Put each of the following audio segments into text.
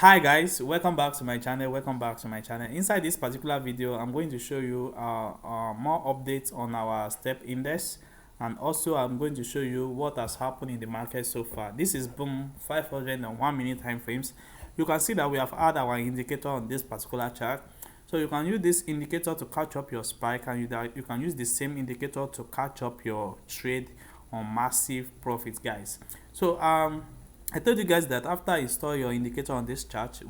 Hi guys, welcome back to my channel. Inside this particular video I'm going to show you more updates on our step index, and also I'm going to show you what has happened in the market so far. This is boom 501 minute time frames. You can see that we have had our indicator on this particular chart, so you can use this indicator to catch up your spike, and you can use the same indicator to catch up your trade on massive profits, guys. So I told you guys that after I install your indicator on this chart,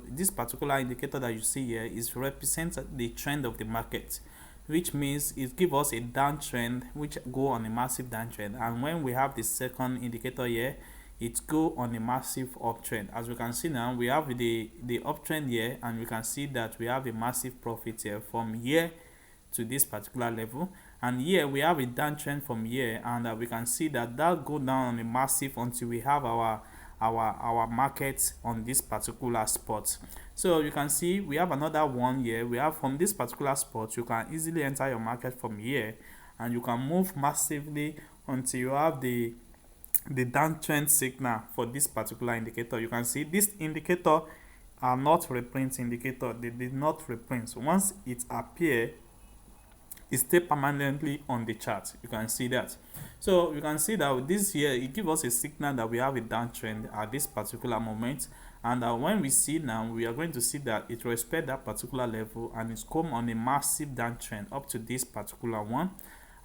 this particular indicator that you see here is represents the trend of the market, which means it gives us a downtrend which go on a massive downtrend, and when we have the second indicator here, it go on a massive uptrend. As we can see now, we have the uptrend here, and we can see that we have a massive profit here from here to this particular level, and here we have a downtrend from here, and we can see that go down on a massive until we have our market on this particular spot. So you can see we have another one here. We have from this particular spot, you can easily enter your market from here, and you can move massively until you have the downtrend signal for this particular indicator. You can see this indicator are not reprint indicator. They did not reprint. Once it appear, it stay permanently on the chart. You can see that. So you can see that with this here, it gives us a signal that we have a downtrend at this particular moment, and when we see now, we are going to see that it respect that particular level, and it's come on a massive downtrend up to this particular one.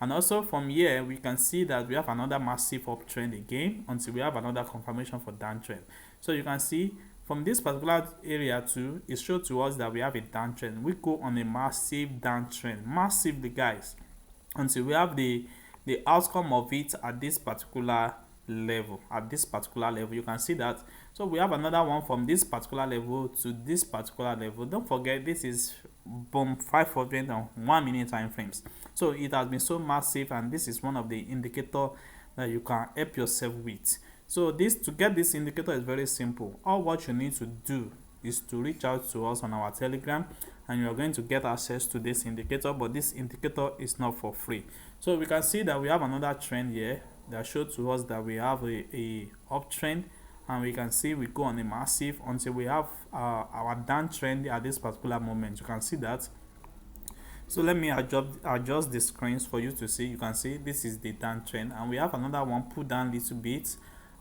And also from here, we can see that we have another massive uptrend again until we have another confirmation for downtrend. So you can see from this particular area too, it shows to us that we have a downtrend. We go on a massive downtrend, massively, guys, until we have the outcome of it at this particular level. You can see that. So we have another one from this particular level to this particular level. Don't forget, this is boom 501 minute time frames. So it has been so massive, and this is one of the indicator that you can help yourself with. So to get this indicator is very simple. All what you need to do is to reach out to us on our Telegram, and you are going to get access to this indicator, but this indicator is not for free. So we can see that we have another trend here that shows to us that we have a uptrend, and we can see we go on a massive until we have our downtrend at this particular moment. You can see that. So let me adjust the screens for you to see. You can see this is the downtrend, and we have another one pull down little bit,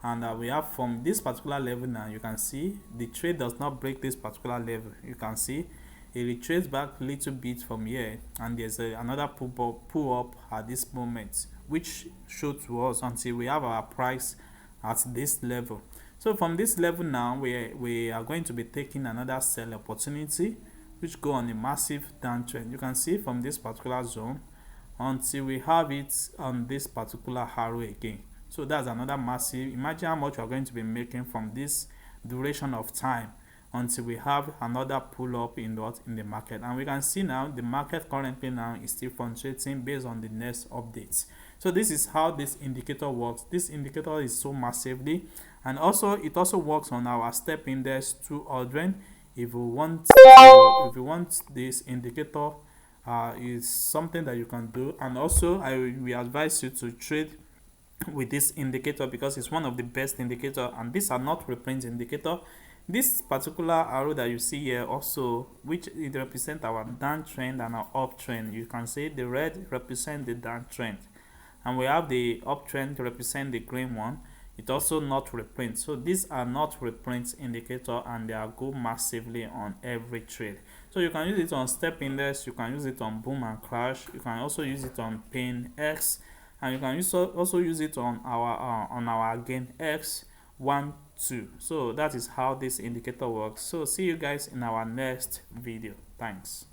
and we have from this particular level now. You can see the trade does not break this particular level. You can see it retraces back a little bit from here, and there's another pull up at this moment, which shows to us until we have our price at this level. So from this level now, we are going to be taking another sell opportunity, which go on a massive downtrend. You can see from this particular zone until we have it on this particular arrow again. So that's another massive. Imagine how much we are going to be making from this duration of time until we have another pull up in the market. And we can see now the market currently now is still fluctuating based on the next updates. So this is how this indicator works. This indicator is so massively, and also it also works on our step index 200. If you want this indicator, is something that you can do. And also we advise you to trade with this indicator because it's one of the best indicator, and these are not reprint indicator. This particular arrow that you see here also, which it represent our downtrend and our uptrend. You can see the red represent the downtrend, and we have the uptrend to represent the green one. It also not reprint. So these are not reprint indicator, and they are go massively on every trade. So you can use it on step index, you can use it on boom and crash, you can also use it on pain X, and you can also use it on our gain X 1 2. So that is how this indicator works. So see you guys in our next video. Thanks.